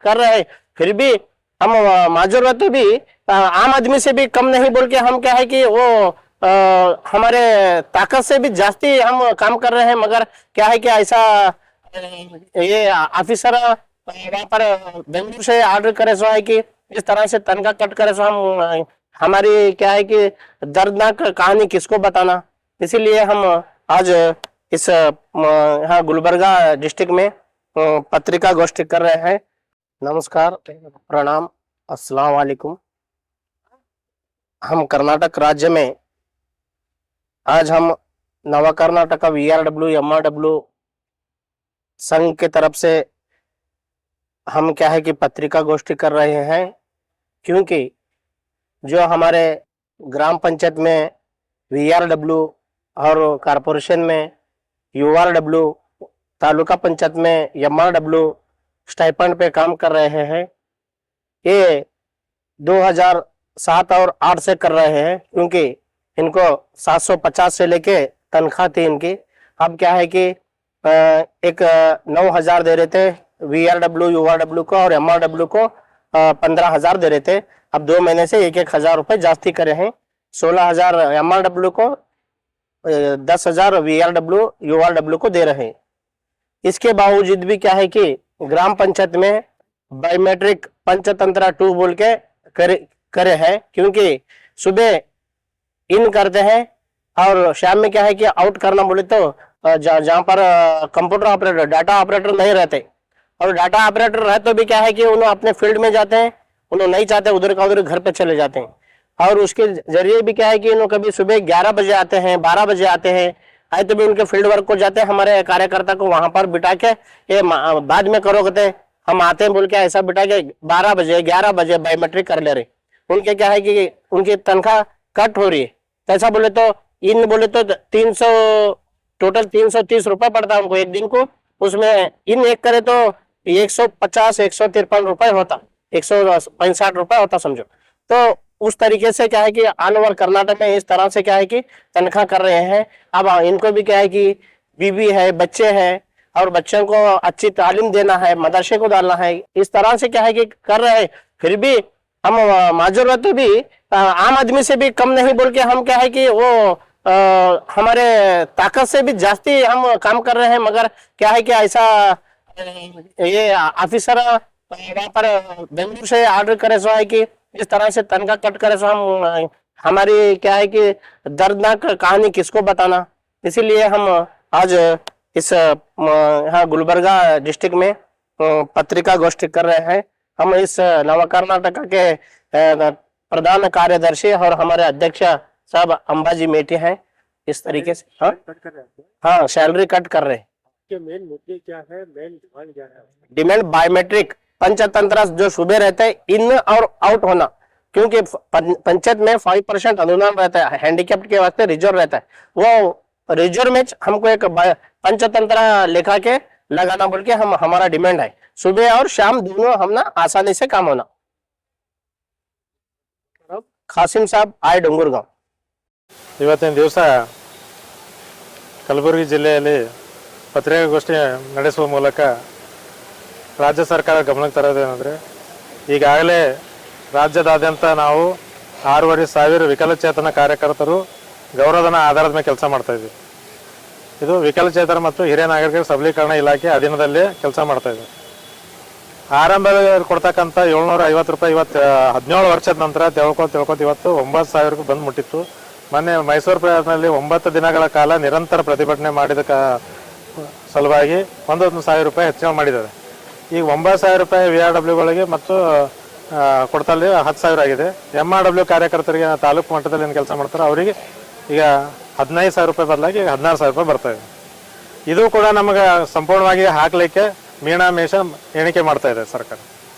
कर रहे हैं, फिर भी हम माजूर रहते भी आम आदमी से भी कम नहीं बोल के हम क्या है कि वो हमारे ताकत से भी जास्ती हम काम कर रहे हैं। मगर क्या है कि ऐसा ये ऑफिसर वहाँ पर बेंगलुरु से ऑर्डर करे सो है कि इस तरह से तनख्वाह कट करे सो हम हमारी क्या है कि दर्दनाक कहानी किसको बताना। इसीलिए हम आज इस यहाँ गुलबर्गा डिस्ट्रिक्ट में पत्रिका गोष्ठी कर रहे हैं। नमस्कार, प्रणाम, अस्सलाम वालेकुम। हम कर्नाटक राज्य में आज हम नवा कर्नाटक VRW MRW संघ के तरफ से हम क्या है कि पत्रिका गोष्ठी कर रहे हैं, क्योंकि जो हमारे ग्राम पंचायत में VRW और कारपोरेशन में URW, तालुका पंचायत में MRW स्टाइपेंड पे काम कर रहे हैं, ये 2007 और 8 से कर रहे हैं, क्योंकि इनको 750 से लेके तनख्वाह थी इनकी। अब क्या है कि एक 9,000 दे रहे थे VRW URW को और MRW को 15,000 दे रहे थे। अब 2 महीने से 1,000 रुपए जास्ती करे हैं। 16,000 MRW को, 10,000 VRW URW को दे रहे हैं। इसके बावजूद भी क्या है कि ग्राम पंचायत में बायोमेट्रिक पंचतंत्र 2 बोल के करे हैं, क्योंकि सुबह इन करते हैं और शाम में क्या है कि आउट करना बोले तो जहाँ पर कंप्यूटर ऑपरेटर, डाटा ऑपरेटर नहीं रहते, और डाटा ऑपरेटर रहे तो भी क्या है कि उन्होंने अपने फील्ड में जाते हैं, उन्होंने नहीं चाहते उधर का उधर घर पे चले जाते हैं। और उसके जरिए भी क्या है कि उन्होंने कभी सुबह 11 बजे आते हैं, 12 बजे आते हैं, आए तो भी उनके फील्ड वर्क को जाते हैं। हमारे कार्यकर्ता को वहां पर बिठा के ये बाद में करोगे, हम आते हैं बोल के ऐसा बिठा के 12 बजे 11 बजे बायोमेट्रिक कर ले रहे। उनके क्या है कि उनकी तनख्वाह कट हो रही है। कैसा बोले तो इन बोले तो 300 टोटल 330 रुपए पड़ता है उनको एक दिन को। उसमें इन एक करे तो 150 153 रुपए होता, 165 रुपए होता समझो। तो उस तरीके से क्या है कि ऑल ओवर कर्नाटक में इस तरह से क्या है कि तनख्वाह कर रहे हैं। अब इनको भी क्या है कि बीवी है, बच्चे हैं, और बच्चों को अच्छी तालीम देना है, मदरसे को डालना है, इस तरह से क्या है कि कर रहे हैं। फिर भी हम माजूर रहते भी आम आदमी से भी कम नहीं बोल के हम क्या है कि वो हमारे ताकत से भी जास्ती हम काम कर रहे हैं। मगर क्या है कि ऐसा ये ऑफिसर वहाँ पर बेंगलुरु से ऑर्डर करे सो है कि इस तरह से तनख्वाह कट करे सो हम हमारी क्या है कि दर्दनाक कहानी किसको बताना। इसीलिए हम आज इस यहाँ गुलबर्गा डिस्ट्रिक्ट में पत्रिका गोष्ठी कर रहे हैं। हम इस नवा कर्नाटक के प्रधान कार्यदर्शी और हमारे अध्यक्ष साहब अंबाजी मेटी हैं। इस तरीके से हाँ सैलरी कट कर रहे हैं। मेन मुद्दे क्या है, मेन डिमांड क्या है? डिमांड बायोमेट्रिक पंचतंत्र जो सुबह रहते हैं इन और आउट होना, क्योंकि पंचायत में 5% अनुदान रहता है, हैंडीकैप्ड के वास्ते रिजर्व रहता है। वो रिजर्व में हमको एक पंचतंत्र लिखा के लगाना बोल के हम हमारा डिमांड है। सुबह और शाम दोनों हम ना आसानी से काम होना। खासिम साहब आए डोंगरगांव। ಇವತ್ತಿನ ದಿವಸ ಕಲಬುರಗಿ ಜಿಲ್ಲೆಯಲ್ಲಿ ಪತ್ರಿಕಾಗೋಷ್ಠಿ ನಡೆಸುವ ಮೂಲಕ ರಾಜ್ಯ ಸರ್ಕಾರ ಗಮನಕ್ಕೆ ತರೋದೇನೆಂದರೆ, ಈಗಾಗಲೇ ರಾಜ್ಯದಾದ್ಯಂತ ನಾವು 6,500 ವಿಕಲಚೇತನ ಕಾರ್ಯಕರ್ತರು ಗೌರವಧನ ಆಧಾರದ ಮೇಲೆ ಕೆಲಸ ಮಾಡ್ತಾ ಇದ್ದೀವಿ. ಇದು ವಿಕಲಚೇತನ ಮತ್ತು ಹಿರಿಯ ನಾಗರಿಕರ ಸಬಲೀಕರಣ ಇಲಾಖೆ ಅಧೀನದಲ್ಲೇ ಕೆಲಸ ಮಾಡ್ತಾ ಇದ್ದೀವಿ. ಆರಂಭದಲ್ಲಿ ಕೊಡ್ತಕ್ಕಂಥ 750 ರೂಪಾಯಿ ಇವತ್ತು 17 ವರ್ಷದ ನಂತರ ತಿಳ್ಕೊತ ಇವತ್ತು 9,000 ಬಂದು ಮುಟ್ಟಿತ್ತು. ಮೊನ್ನೆ ಮೈಸೂರು ಪ್ರಯಾಣದಲ್ಲಿ 9 ದಿನಗಳ ಕಾಲ ನಿರಂತರ ಪ್ರತಿಭಟನೆ ಮಾಡಿದ ಸಲುವಾಗಿ 1,000 ರೂಪಾಯಿ ಹೆಚ್ಚಳ ಮಾಡಿದ್ದಾರೆ. ಈಗ 9,000 ರೂಪಾಯಿ VRWಗಳಿಗೆ ಮತ್ತು ಕೊಡ್ತಲ್ಲಿ 10,000 ಆಗಿದೆ. MRW ಕಾರ್ಯಕರ್ತರಿಗೆ ತಾಲೂಕು ಮಟ್ಟದಲ್ಲಿ ಏನು ಕೆಲಸ ಮಾಡ್ತಾರೆ ಅವರಿಗೆ ಈಗ 15,000 ರೂಪಾಯಿ ಬದಲಾಗಿ ಈಗ 16,000 ರೂಪಾಯಿ ಬರ್ತಾ ಇದೆ. ಇದು ಕೂಡ ನಮಗೆ ಸಂಪೂರ್ಣವಾಗಿ ಹಾಕಲಿಕ್ಕೆ ಮೀನಾಮೇಷ ಎಣಿಕೆ ಮಾಡ್ತಾ ಇದೆ ಸರ್ಕಾರ.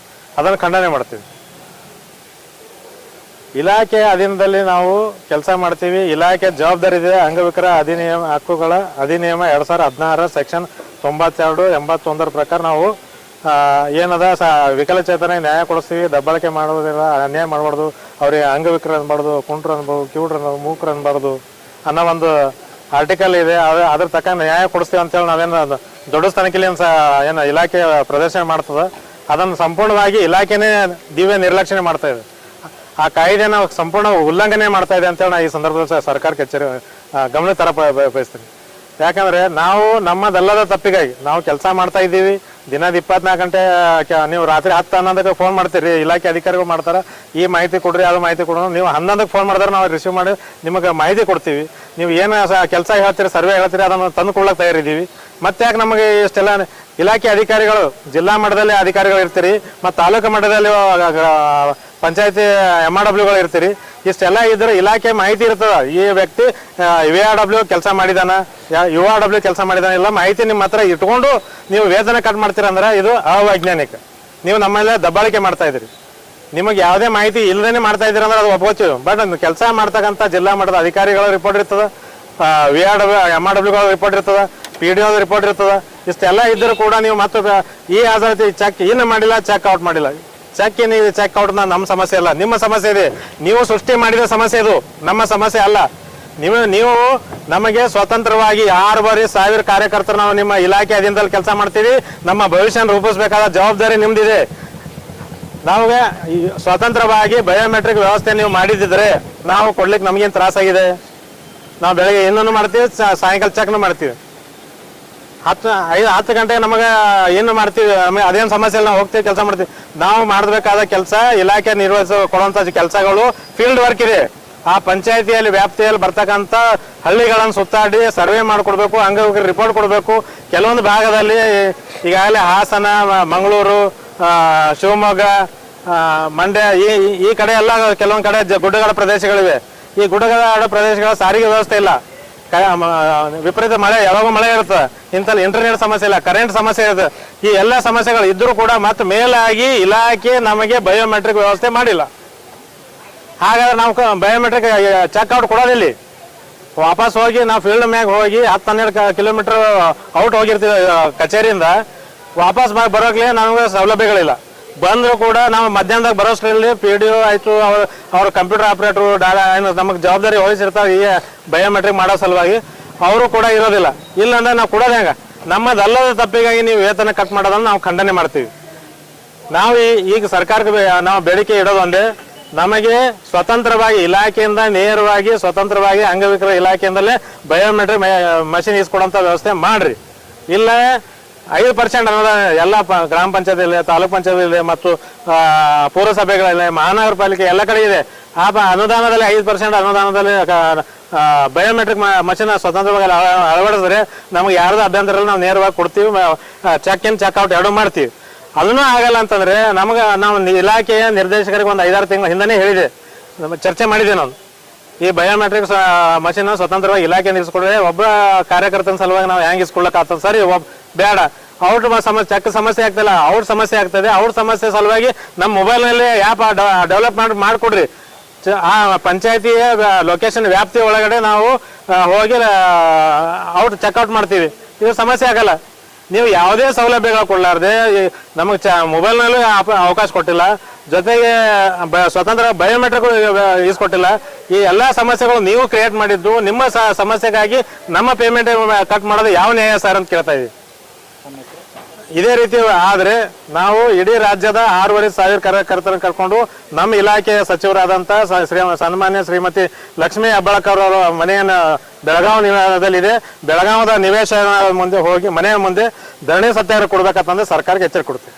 ಅದನ್ನು ಖಂಡನೆ ಮಾಡ್ತೀವಿ. ಇಲಾಖೆ ಅಧೀನದಲ್ಲಿ ನಾವು ಕೆಲಸ ಮಾಡ್ತೀವಿ. ಇಲಾಖೆ ಜವಾಬ್ದಾರಿ ಇದೆ. ಅಂಗವಿಕಲ ಹಕ್ಕುಗಳ ಅಧಿನಿಯಮ 2016 ಸೆಕ್ಷನ್ 92, 81 ಪ್ರಕಾರ ನಾವು ಏನದ ವಿಕಲಚೇತನ ನ್ಯಾಯ ಕೊಡಿಸ್ತೀವಿ. ದಬ್ಬಾಳಿಕೆ ಮಾಡೋದಿಲ್ಲ, ಅನ್ಯಾಯ ಮಾಡಬಾರ್ದು, ಅವ್ರಿಗೆ ಅಂಗವಿಕಲ ಅನ್ಬಾರ್ದು, ಕುಂಟ್ರು ಅನ್ಬೋದು, ಕಿವುಡ್ರು ಅನ್ಬೋದು, ಮೂಕರು ಅನ್ಬಾರ್ದು ಅನ್ನೋ ಒಂದು ಆರ್ಟಿಕಲ್ ಇದೆ. ಅದ್ರ ತಕ್ಕ ನ್ಯಾಯ ಕೊಡಿಸ್ತೀವಿ ಅಂತೇಳಿ ನಾವೇನು ದೊಡ್ಡ ಸ್ಥಾನಕ್ಕೆ ಏನು ಇಲಾಖೆ ಪ್ರದರ್ಶನ ಮಾಡ್ತದ. ಅದನ್ನು ಸಂಪೂರ್ಣವಾಗಿ ಇಲಾಖೆನೇ ದಿವ್ಯ ನಿರ್ಲಕ್ಷ್ಯ ಮಾಡ್ತಾ ಇದೆ. ಆ ಕಾಯ್ದೆನ ಸಂಪೂರ್ಣ ಉಲ್ಲಂಘನೆ ಮಾಡ್ತಾ ಇದೆ ಅಂತೇಳಿ ನಾನು ಈ ಸಂದರ್ಭದಲ್ಲಿ ಸರ್ಕಾರಕ್ಕೆ ಗಮನ ತರ ಬಯಸ್ತೀನಿ. ಯಾಕಂದ್ರೆ ನಾವು ನಮ್ಮದಲ್ಲದ ತಪ್ಪಿಗಾಗಿ ನಾವು ಕೆಲಸ ಮಾಡ್ತಾ ಇದ್ದೀವಿ. ದಿನದ 24 ಗಂಟೆ ನೀವು ರಾತ್ರಿ 10-11ಕ್ಕೆ ಫೋನ್ ಮಾಡ್ತೀರಿ, ಇಲಾಖೆ ಅಧಿಕಾರಿಗಳು ಮಾಡ್ತಾರೆ, ಈ ಮಾಹಿತಿ ಕೊಡ್ರಿ ಅದು ಮಾಹಿತಿ ಕೊಡೋಣ. ನೀವು 11ಕ್ಕೆ ಫೋನ್ ಮಾಡಿದ್ರೆ ನಾವು ರಿಸೀವ್ ಮಾಡಿ ನಿಮಗೆ ಮಾಹಿತಿ ಕೊಡ್ತೀವಿ. ನೀವು ಏನು ಕೆಲಸ ಹೇಳ್ತೀರಿ, ಸರ್ವೆ ಹೇಳ್ತೀರಿ, ಅದನ್ನು ತಂದು ಕೊಡ್ಲಿಕ್ಕೆ ತಯಾರಿದ್ದೀವಿ. ಮತ್ತೆ ಯಾಕೆ ನಮಗೆ ಇಷ್ಟೆಲ್ಲ ಇಲಾಖೆ ಅಧಿಕಾರಿಗಳು ಜಿಲ್ಲಾ ಮಟ್ಟದಲ್ಲಿ ಅಧಿಕಾರಿಗಳು ಇರ್ತೀರಿ, ಮತ್ತು ತಾಲೂಕು ಮಟ್ಟದಲ್ಲಿ ಪಂಚಾಯತಿ MRWಗಳು ಇರ್ತೀರಿ. ಇಷ್ಟೆಲ್ಲ ಇದ್ರೆ ಇಲಾಖೆ ಮಾಹಿತಿ ಇರ್ತದ, ಈ ವ್ಯಕ್ತಿ VRW ಕೆಲಸ ಮಾಡಿದಾನ, URW ಕೆಲಸ ಮಾಡಿದಾನ, ಎಲ್ಲ ಮಾಹಿತಿ ನಿಮ್ಮ ಹತ್ರ ಇಟ್ಕೊಂಡು ನೀವು ವೇತನ ಕಟ್ ಮಾಡ್ತೀರಂದ್ರೆ ಇದು ಅವೈಜ್ಞಾನಿಕ. ನೀವು ನಮ್ಮೆಲ್ಲ ದಬ್ಬಾಳಿಕೆ ಮಾಡ್ತಾ ಇದ್ರಿ. ನಿಮಗೆ ಯಾವುದೇ ಮಾಹಿತಿ ಇಲ್ಲದೇ ಮಾಡ್ತಾ ಇದ್ದೀರಿ ಅಂದ್ರೆ ಅದು ಒಪ್ಕೋತೀವಿ. ಬಟ್ ಕೆಲಸ ಮಾಡ್ತಕ್ಕಂಥ ಜಿಲ್ಲಾ ಮಟ್ಟದ ಅಧಿಕಾರಿಗಳ ರಿಪೋರ್ಟ್ ಇರ್ತದ, MRWಗಳ ರಿಪೋರ್ಟ್ ಇರ್ತದ, PDO ರಿಪೋರ್ಟ್ ಇರ್ತದ. ಇಷ್ಟೆಲ್ಲ ಇದ್ದರೂ ಕೂಡ ನೀವು ಮತ್ತೆ ಈ ಆಧಾರಿತ ಚೆಕ್ ಇನ್ನು ಮಾಡಿಲ್ಲ, ಚೆಕ್ ಔಟ್ ಮಾಡಿಲ್ಲ. ಚೆಕ್ ಔಟ್ ನಮ್ಮ ಸಮಸ್ಯೆ ಅಲ್ಲ, ನಿಮ್ಮ ಸಮಸ್ಯೆ ಇದೆ. ನೀವು ಸೃಷ್ಟಿ ಮಾಡಿದ ಸಮಸ್ಯೆ ಇದು, ನಮ್ಮ ಸಮಸ್ಯೆ ಅಲ್ಲ. ನೀವು ನಮಗೆ ಸ್ವತಂತ್ರವಾಗಿ 6,000 ಕಾರ್ಯಕರ್ತರು ನಾವು ನಿಮ್ಮ ಇಲಾಖೆ ಅಧೀನದಲ್ಲಿ ಕೆಲಸ ಮಾಡ್ತೀವಿ. ನಮ್ಮ ಭವಿಷ್ಯ ರೂಪಿಸಬೇಕಾದ ಜವಾಬ್ದಾರಿ ನಿಮ್ದಿದೆ. ನಮಗೆ ಸ್ವತಂತ್ರವಾಗಿ ಬಯೋಮೆಟ್ರಿಕ್ ವ್ಯವಸ್ಥೆ ನೀವು ಮಾಡಿದ್ರೆ ನಾವು ಕೊಡ್ಲಿಕ್ಕೆ ನಮಗೇನು ತ್ರಾಸಾಗಿದೆ? ನಾವು ಬೆಳಗ್ಗೆ ಇನ್ನೂ ಮಾಡ್ತೀವಿ, ಸಾಯಂಕಾಲ ಚೆಕ್ನು ಮಾಡ್ತೀವಿ. 10 ಗಂಟೆಗೆ ನಮಗೆ ಏನು ಮಾಡ್ತೀವಿ, ನಮಗೆ ಅದೇನು ಸಮಸ್ಯೆ ಇಲ್ಲ, ನಾವು ಹೋಗ್ತೀವಿ, ಕೆಲಸ ಮಾಡ್ತೀವಿ. ನಾವು ಮಾಡಬೇಕಾದ ಕೆಲಸ, ಇಲಾಖೆ ಕೊಡುವಂಥ ಕೆಲಸಗಳು ಫೀಲ್ಡ್ ವರ್ಕ್ ಇದೆ. ಆ ಪಂಚಾಯತಿಯಲ್ಲಿ ವ್ಯಾಪ್ತಿಯಲ್ಲಿ ಬರ್ತಕ್ಕಂಥ ಹಳ್ಳಿಗಳನ್ನು ಸುತ್ತಾಡಿ ಸರ್ವೆ ಮಾಡಿಕೊಡ್ಬೇಕು, ಅಂಗವಿಕಲರಿಗೆ ರಿಪೋರ್ಟ್ ಕೊಡಬೇಕು. ಕೆಲವೊಂದು ಭಾಗದಲ್ಲಿ ಈಗಾಗಲೇ ಹಾಸನ, ಮಂಗಳೂರು, ಶಿವಮೊಗ್ಗ, ಮಂಡ್ಯ ಈ ಕಡೆ ಎಲ್ಲ ಕೆಲವೊಂದು ಕಡೆ ಗುಡ್ಡಗಾಡ ಪ್ರದೇಶಗಳಿವೆ. ಈ ಗುಡ್ಡಗಾಡ ಪ್ರದೇಶಗಳ ಸಾರಿಗೆ ವ್ಯವಸ್ಥೆ ಇಲ್ಲ, ವಿಪರೀತ ಮಳೆ, ಯಾವಾಗ ಮಳೆ ಇರುತ್ತೆ, ಇಂಥಲ್ಲಿ ಇಂಟರ್ನೆಟ್ ಸಮಸ್ಯೆ ಇಲ್ಲ, ಕರೆಂಟ್ ಸಮಸ್ಯೆ ಇರುತ್ತೆ. ಈ ಎಲ್ಲ ಸಮಸ್ಯೆಗಳು ಇದ್ರೂ ಕೂಡ ಮತ್ತೆ ಮೇಲಾಗಿ ಇಲಾಖೆ ನಮಗೆ ಬಯೋಮೆಟ್ರಿಕ್ ವ್ಯವಸ್ಥೆ ಮಾಡಿಲ್ಲ. ಹಾಗಾದ್ರೆ ನಾವು ಬಯೋಮೆಟ್ರಿಕ್ ಚೆಕ್ಔಟ್ ಕೊಡೋದಿಲ್ಲಿ. ವಾಪಸ್ ಹೋಗಿ ನಾವು ಫೀಲ್ಡ್ ಮ್ಯಾಗ ಹೋಗಿ 10-12 ಕಿಲೋಮೀಟರ್ ಔಟ್ ಹೋಗಿರ್ತೀವಿ ಕಚೇರಿಯಿಂದ. ವಾಪಸ್ ಬರೋಕ್ಲೇ ನಮಗೆ ಸೌಲಭ್ಯಗಳಿಲ್ಲ. ಬಂದರೂ ಕೂಡ ನಾವು ಮಧ್ಯಾಹ್ನದಾಗ ಬರೋಷ್ಟರಲ್ಲಿ PDO ಆಯಿತು, ಅವ್ರ ಕಂಪ್ಯೂಟರ್ ಆಪ್ರೇಟ್ರು ನಮಗೆ ಜವಾಬ್ದಾರಿ ವಹಿಸಿರ್ತಾರೆ ಈ ಬಯೋಮೆಟ್ರಿಕ್ ಮಾಡೋ ಸಲುವಾಗಿ, ಅವರು ಕೂಡ ಇರೋದಿಲ್ಲ. ಇಲ್ಲಾಂದ್ರೆ ನಾವು ಕೊಡೋದು ಹೆಂಗೆ? ನಮ್ಮದಲ್ಲದ ತಪ್ಪಿಗಾಗಿ ನೀವು ವೇತನ ಕಟ್ ಮಾಡೋದನ್ನು ನಾವು ಖಂಡನೆ ಮಾಡ್ತೀವಿ. ನಾವು ಈಗ ಸರ್ಕಾರಕ್ಕೆ ನಾವು ಬೇಡಿಕೆ ಇಡೋದು ಒಂದೇ, ನಮಗೆ ಸ್ವತಂತ್ರವಾಗಿ ಇಲಾಖೆಯಿಂದ ನೇರವಾಗಿ ಸ್ವತಂತ್ರವಾಗಿ ಅಂಗವಿಕಲ ಇಲಾಖೆಯಿಂದಲೇ ಬಯೋಮೆಟ್ರಿಕ್ ಮಷಿನ್ ಇಸ್ಕೊಡೋಂಥ ವ್ಯವಸ್ಥೆ ಮಾಡ್ರಿ. ಇಲ್ಲ 5% ಅನುದಾನ ಎಲ್ಲ ಗ್ರಾಮ ಪಂಚಾಯತ್ ಇಲ್ಲ, ತಾಲೂಕ್ ಪಂಚಾಯತ್ ಇದೆ, ಮತ್ತು ಪೌರಸಭೆಗಳಿಲ್ಲ, ಮಹಾನಗರ ಪಾಲಿಕೆ ಎಲ್ಲ ಕಡೆ ಇದೆ. ಆ ಅನುದಾನದಲ್ಲಿ 5% ಅನುದಾನದಲ್ಲಿ ಬಯೋಮೆಟ್ರಿಕ್ ಮಷಿನ್ ಸ್ವತಂತ್ರವಾಗಿ ಅಳವಡಿಸಿದ್ರೆ ನಮಗೆ ಯಾರ್ದು ಅಭ್ಯಂತರ ನಾವು ನೇರವಾಗಿ ಕೊಡ್ತೀವಿ, ಚೆಕ್ ಇನ್ ಚೆಕ್ ಔಟ್ ಎರಡೂ ಮಾಡ್ತೀವಿ. ಅದನ್ನೂ ಆಗಲ್ಲ ಅಂತಂದ್ರೆ ನಾವು ಇಲಾಖೆಯ ನಿರ್ದೇಶಕರಿಗೆ ಒಂದು 5-6 ತಿಂಗಳ ಹಿಂದನೇ ಹೇಳಿದೆ, ಚರ್ಚೆ ಮಾಡಿದೆ ನಾನು. ಈ ಬಯೋಮೆಟ್ರಿಕ್ ಮಷಿನ್ ಸ್ವತಂತ್ರವಾಗಿ ಇಲಾಖೆ ಇಸ್ಕೊಡ್ರೆ ಒಬ್ಬ ಕಾರ್ಯಕರ್ತನ ಸಲುವಾಗಿ ನಾವು ಹೆಂಗೆ ಇಸ್ಕೊಳ್ಳೋಕ್ಕಾಗ್ತದೆ? ಸರಿ, ಬೇಡ, ಔಟ್ ಚೆಕ್ ಸಮಸ್ಯೆ ಆಗ್ತಿಲ್ಲ, ಔಟ್ ಸಮಸ್ಯೆ ಆಗ್ತದೆ. ಔಟ್ ಸಮಸ್ಯೆ ಸಲುವಾಗಿ ನಮ್ಮ ಮೊಬೈಲ್ನಲ್ಲಿ ಆ್ಯಪ್ ಡೆವಲಪ್ಮೆಂಟ್ ಮಾಡಿಕೊಡ್ರಿ. ಆ ಪಂಚಾಯತಿಯ ಲೊಕೇಶನ್ ವ್ಯಾಪ್ತಿ ಒಳಗಡೆ ನಾವು ಹೋಗಿ ಔಟ್ ಚೆಕ್ಔಟ್ ಮಾಡ್ತೀವಿ. ಇದು ಸಮಸ್ಯೆ ಆಗಲ್ಲ. ನೀವು ಯಾವುದೇ ಸೌಲಭ್ಯಗಳು ಕೊಡಲಾರ್ದೆ ನಮಗೆ ಮೊಬೈಲ್ನಲ್ಲೂ ಅವಕಾಶ ಕೊಟ್ಟಿಲ್ಲ, ಜೊತೆಗೆ ಸ್ವತಂತ್ರ ಬಯೋಮೆಟ್ರಿಕ್ ಇಸ್ಕೊಟ್ಟಿಲ್ಲ. ಈ ಎಲ್ಲ ಸಮಸ್ಯೆಗಳು ನೀವು ಕ್ರಿಯೇಟ್ ಮಾಡಿದ್ದು, ನಿಮ್ಮ ಸಮಸ್ಯೆಗಾಗಿ ನಮ್ಮ ಪೇಮೆಂಟ್ ಕಟ್ ಮಾಡೋದು ಯಾವ ನ್ಯಾಯ ಸರ್ ಅಂತ ಕೇಳ್ತಾ ಇದ್ದೀವಿ. ಇದೇ ರೀತಿ ಆದರೆ ನಾವು ಇಡೀ ರಾಜ್ಯದ 6,500 ಕಾರ್ಯಕರ್ತರನ್ನು ಕರ್ಕೊಂಡು ನಮ್ಮ ಇಲಾಖೆಯ ಸಚಿವರಾದಂಥ ಸನ್ಮಾನ್ಯ ಶ್ರೀಮತಿ ಲಕ್ಷ್ಮೀ ಹೆಬ್ಬಾಳ್ಕರ್ ಅವರ ಮನೆಯನ್ನು ಬೆಳಗಾವಿಯಲ್ಲಿದೆ, ಬೆಳಗಾವದ ನಿವೇಶನ ಮುಂದೆ ಹೋಗಿ ಮನೆಯ ಮುಂದೆ ಧರಣಿ ಸತ್ಯಾಗ್ರಹ ಕೊಡ್ಬೇಕಂತಂದ್ರೆ ಸರ್ಕಾರಕ್ಕೆ ಎಚ್ಚರಿಕೆ ಕೊಡ್ತೀವಿ.